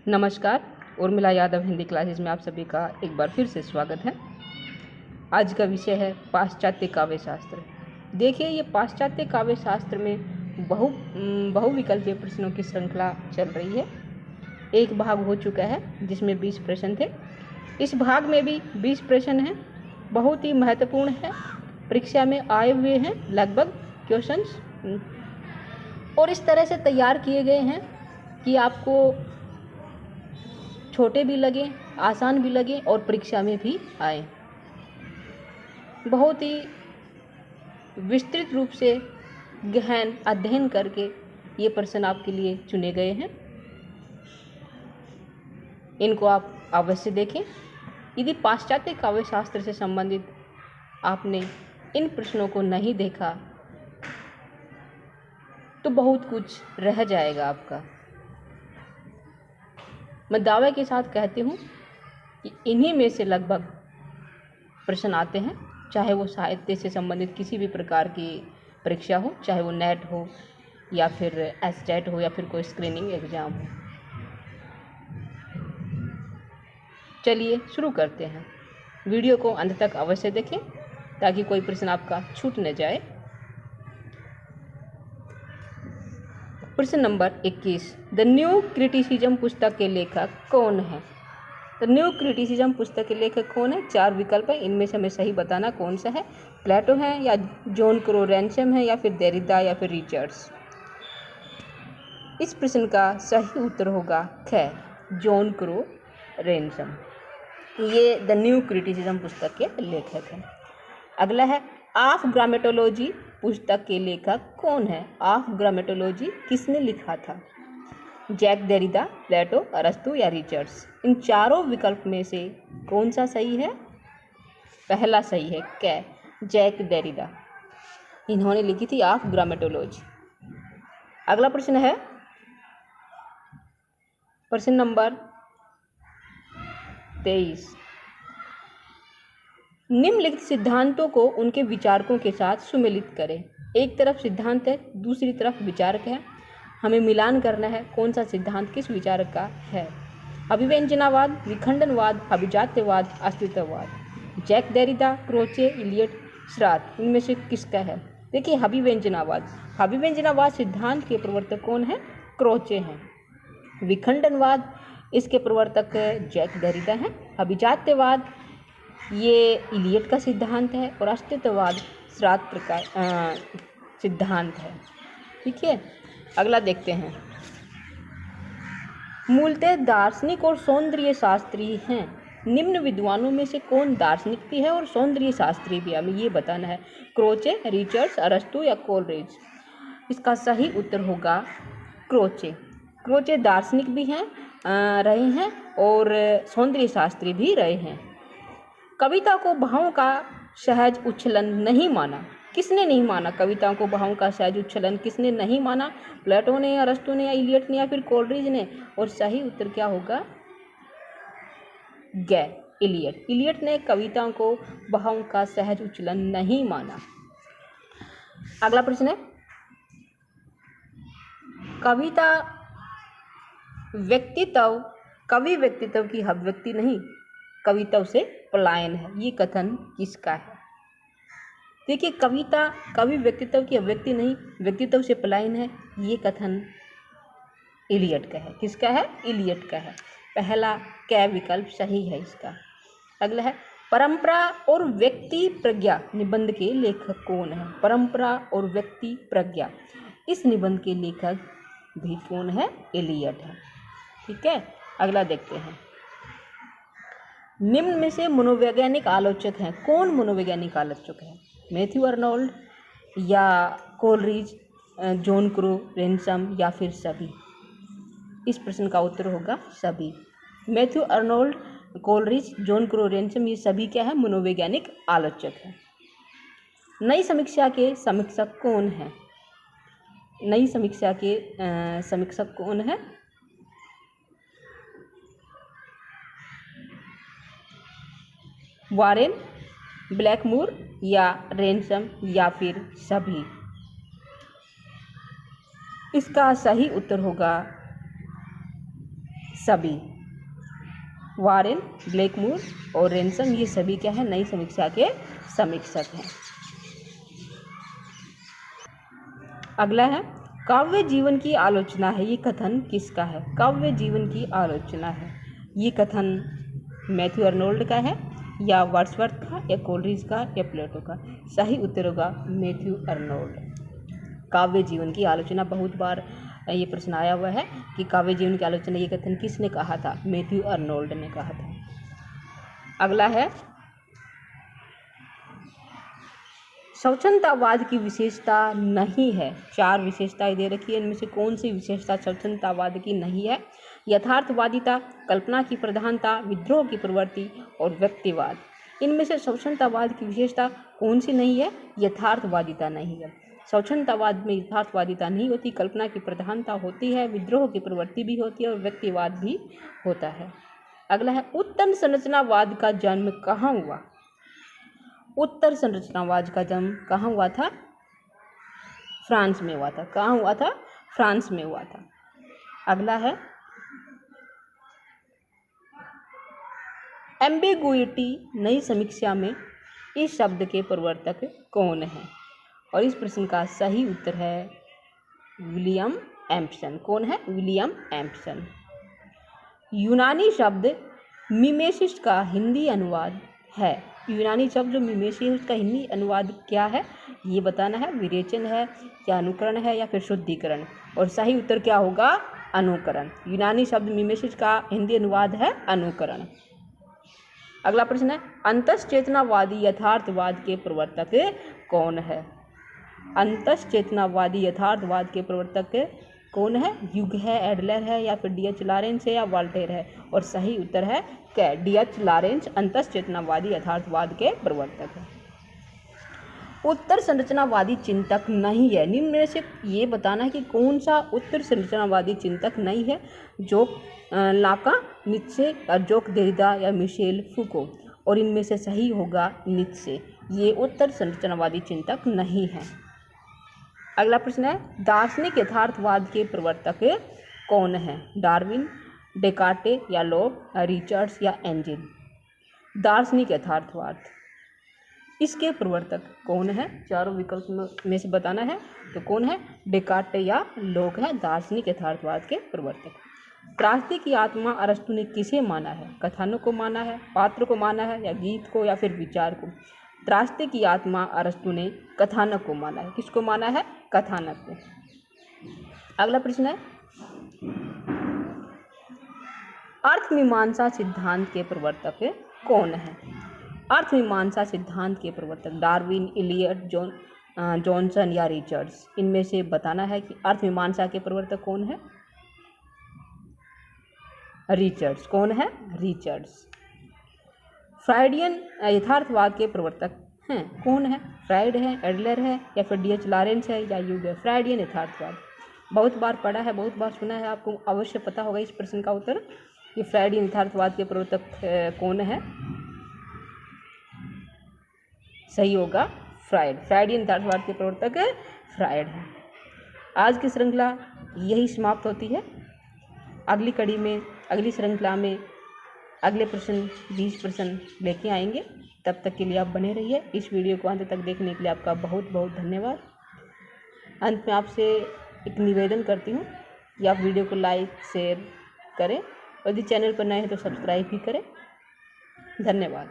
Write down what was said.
नमस्कार। उर्मिला यादव हिंदी क्लासेस में आप सभी का एक बार फिर से स्वागत है। आज का विषय है पाश्चात्य काव्य शास्त्र। देखिए, ये पाश्चात्य काव्य शास्त्र में बहुविकल्पीय प्रश्नों की श्रृंखला चल रही है। एक भाग हो चुका है जिसमें 20 प्रश्न थे। इस भाग में भी 20 प्रश्न हैं, बहुत ही महत्वपूर्ण है, परीक्षा में आए हुए हैं लगभग क्वेश्चंस, और इस तरह से तैयार किए गए हैं कि आपको छोटे भी लगे, आसान भी लगे और परीक्षा में भी आए। बहुत ही विस्तृत रूप से गहन अध्ययन करके ये प्रश्न आपके लिए चुने गए हैं। इनको आप अवश्य देखें। यदि पाश्चात्य काव्य शास्त्र से संबंधित आपने इन प्रश्नों को नहीं देखा तो बहुत कुछ रह जाएगा आपका। मैं दावे के साथ कहती हूँ कि इन्हीं में से लगभग प्रश्न आते हैं, चाहे वो साहित्य से संबंधित किसी भी प्रकार की परीक्षा हो, चाहे वो नेट हो या फिर एसटेट हो या फिर कोई स्क्रीनिंग एग्ज़ाम हो। चलिए शुरू करते हैं। वीडियो को अंत तक अवश्य देखें ताकि कोई प्रश्न आपका छूट न जाए। प्रश्न नंबर 21, द न्यू क्रिटिसिज्म पुस्तक के लेखक कौन है? द न्यू क्रिटिसिज्म पुस्तक के लेखक कौन है? 4 विकल्प है, इनमें से हमें सही बताना कौन सा है। प्लेटो है या जॉन क्रो रैंसम है या फिर देरिदा या फिर रिचर्ड्स। इस प्रश्न का सही उत्तर होगा ख, जॉन क्रो रैंसम। ये द न्यू क्रिटिसिज्म पुस्तक के लेखक हैं। अगला है, ऑफ ग्रामेटोलॉजी पुस्तक के लेखक कौन है? ऑफ ग्रामेटोलॉजी किसने लिखा था? जैक देरिदा, प्लेटो, अरस्तु या रिचर्ड्स। इन चारों विकल्प में से कौन सा सही है? पहला सही है, कै, जैक देरिदा। इन्होंने लिखी थी ऑफ ग्रामेटोलॉजी। अगला प्रश्न है प्रश्न नंबर 23, निम्नलिखित सिद्धांतों को उनके विचारकों के साथ सुमेलित करें। एक तरफ सिद्धांत है, दूसरी तरफ विचारक है, हमें मिलान करना है कौन सा सिद्धांत किस विचारक का है। अभिव्यंजनावाद, विखंडनवाद, अभिजात्यवाद, अस्तित्ववाद। जैक देरिदा, क्रोचे, इलियट, श्राथ, इनमें से किसका है? देखिए, अभिव्यंजनावाद सिद्धांत के प्रवर्तक कौन है? क्रोचे हैं। विखंडनवाद, इसके प्रवर्तक जैक देरिदा हैं। अभिजात्यवाद, ये इलियट का सिद्धांत है और अस्तित्ववाद श्राथ का सिद्धांत है। ठीक है, अगला देखते हैं। मूलतः दार्शनिक और सौंदर्य शास्त्री हैं। निम्न विद्वानों में से कौन दार्शनिक भी है और सौंदर्य शास्त्री भी? हमें ये बताना है। क्रोचे, रिचर्ड्स, अरस्तु या कोलरिज। इसका सही उत्तर होगा क्रोचे। क्रोचे दार्शनिक भी हैं रहे हैं और सौंदर्य शास्त्री भी रहे हैं। कविता को भावों का सहज उच्छलन नहीं माना। किसने नहीं माना कविताओं को भावों का सहज उच्छलन? किसने नहीं माना? प्लेटो ने, अरस्तु ने या इलियट ने या फिर कोलरिज ने? और सही उत्तर क्या होगा? ग, इलियट। इलियट ने कविताओं को भावों का सहज उच्छलन नहीं माना। अगला प्रश्न है, कविता व्यक्तित्व, कवि व्यक्तित्व की अभिव्यक्ति नहीं, कवित्व से पलायन है। ये कथन किसका है? देखिए, कविता कवि व्यक्तित्व की अभिव्यक्ति नहीं, व्यक्तित्व से पलायन है। ये कथन इलियट का है। किसका है? इलियट का है। पहला कै विकल्प सही है इसका। अगला है, परंपरा और व्यक्ति प्रज्ञा निबंध के लेखक कौन है? परंपरा और व्यक्ति प्रज्ञा, इस निबंध के लेखक भी कौन है? इलियट है। ठीक है, अगला देखते हैं। निम्न में से मनोवैज्ञानिक आलोचक हैं। कौन मनोवैज्ञानिक आलोचक है? मैथ्यू अर्नोल्ड या कोलरिज, जॉन क्रो रैंसम या फिर सभी? इस प्रश्न का उत्तर होगा सभी। Matthew Arnold, Coleridge, John crow ransom, ये सभी क्या है? मनोवैज्ञानिक आलोचक हैं। नई समीक्षा के समीक्षक कौन है? नई समीक्षा के समीक्षक कौन है? वारेन, ब्लैकमूर या रैंसम या फिर सभी? इसका सही उत्तर होगा सभी। वारेन, ब्लैकमूर और रैनसम ये सभी क्या है, नई समीक्षा के समीक्षक हैं। अगला है काव्य जीवन की आलोचना है, ये कथन किसका है? काव्य जीवन की आलोचना है, ये कथन मैथ्यू अर्नोल्ड का है या वर्ड्सवर्थ का या कोलरिज का या प्लेटो का? सही उत्तर होगा मैथ्यू अर्नोल्ड। काव्य जीवन की आलोचना, बहुत बार ये प्रश्न आया हुआ है कि काव्य जीवन की आलोचना ये कथन किसने कहा था? मैथ्यू अर्नोल्ड ने कहा था। अगला है स्वच्छंदतावाद की विशेषता नहीं है। 4 विशेषताएं दे रखी है, इनमें से कौन सी विशेषता स्वच्छंदतावाद की नहीं है? यथार्थवादिता, कल्पना की प्रधानता, विद्रोह की प्रवृत्ति और व्यक्तिवाद। इनमें से स्वच्छंदतावाद की विशेषता कौन सी नहीं है? यथार्थवादिता नहीं है। स्वच्छंदतावाद में यथार्थवादिता नहीं होती, कल्पना की प्रधानता होती है, विद्रोह की प्रवृत्ति भी होती है और व्यक्तिवाद भी होता है। अगला है उत्तर संरचनावाद का जन्म कहाँ हुआ? उत्तर संरचनावाद का जन्म कहाँ हुआ था? फ्रांस में हुआ था। कहाँ हुआ था? फ्रांस में हुआ था। अगला है एम्बिगुइटी नई समीक्षा में इस शब्द के प्रवर्तक कौन है? और इस प्रश्न का सही उत्तर है विलियम एम्पसन। कौन है? William Empson. यूनानी शब्द मिमेसिस का हिंदी अनुवाद है। यूनानी शब्द जो मिमेसिस है उसका हिंदी अनुवाद क्या है ये बताना है। विरेचन है या अनुकरण है या फिर शुद्धिकरण? और सही उत्तर क्या होगा? अनुकरण। यूनानी शब्द मिमेसिस का हिंदी अनुवाद है अनुकरण। अगला प्रश्न है अंतश्चेतनावादी यथार्थवाद के प्रवर्तक कौन है? अंतश्चेतनावादी यथार्थवाद के प्रवर्तक कौन है? ह्यूग है, एडलर है या फिर डी.एच. लॉरेंस है या वॉल्टेयर है? और सही उत्तर है क्या? डी.एच. लॉरेंस अंतश्चेतनावादी यथार्थवाद के प्रवर्तक है। उत्तर संरचनावादी चिंतक नहीं है। निम्न में से ये बताना है कि कौन सा उत्तर संरचनावादी चिंतक नहीं है? जोक लाका, नीत्शे, जोक देरिडा या मिशेल फूको? और इनमें से सही होगा नीत्शे। ये उत्तर संरचनावादी चिंतक नहीं है। अगला प्रश्न है दार्शनिक यथार्थवाद के प्रवर्तक कौन है? डार्विन, डेकार्टे या लॉक, रिचर्ड्स या एंजिल? दार्शनिक यथार्थवाद, इसके प्रवर्तक कौन है? चारों विकल्प में से बताना है। तो कौन है? डेकार्टे या लॉक है दार्शनिक यथार्थवाद के प्रवर्तक। त्रासदी की आत्मा अरस्तु ने किसे माना है? कथानक को माना है, पात्र को माना है या गीत को या फिर विचार को? त्रासदी की आत्मा अरस्तु ने कथानक को माना है। किसको माना है? कथानक को। अगला प्रश्न है अर्थमीमांसा सिद्धांत के प्रवर्तक कौन है? अर्थमीमांसा सिद्धांत के प्रवर्तक डार्विन, इलियट, जॉनसन या रिचर्ड्स? इनमें से बताना है कि अर्थमीमांसा के प्रवर्तक कौन है? रिचर्ड्स। कौन है? रिचर्ड्स। फ्राइडियन यथार्थवाद के प्रवर्तक हैं कौन है? फ्राइड है, एडलर है या फिर डी.एच. लॉरेंस है या ह्यूग है? फ्राइडियन यथार्थवाद बहुत बार पढ़ा है, बहुत बार सुना है, आपको अवश्य पता होगा इस प्रश्न का उत्तर कि फ्राइडियन यथार्थवाद के प्रवर्तक कौन है? सही होगा फ्राइड। फ्राइडियन यथार्थवाद के प्रवर्तक फ्राइड है। आज की श्रृंखला यही समाप्त होती है। अगली कड़ी में, अगली श्रृंखला में अगले प्रश्न 20 प्रश्न लेके आएंगे। तब तक के लिए आप बने रहिए। इस वीडियो को अंत तक देखने के लिए आपका बहुत बहुत धन्यवाद। अंत में आपसे एक निवेदन करती हूँ कि आप वीडियो को लाइक शेयर करें और यदि चैनल पर नए हैं तो सब्सक्राइब भी करें। धन्यवाद।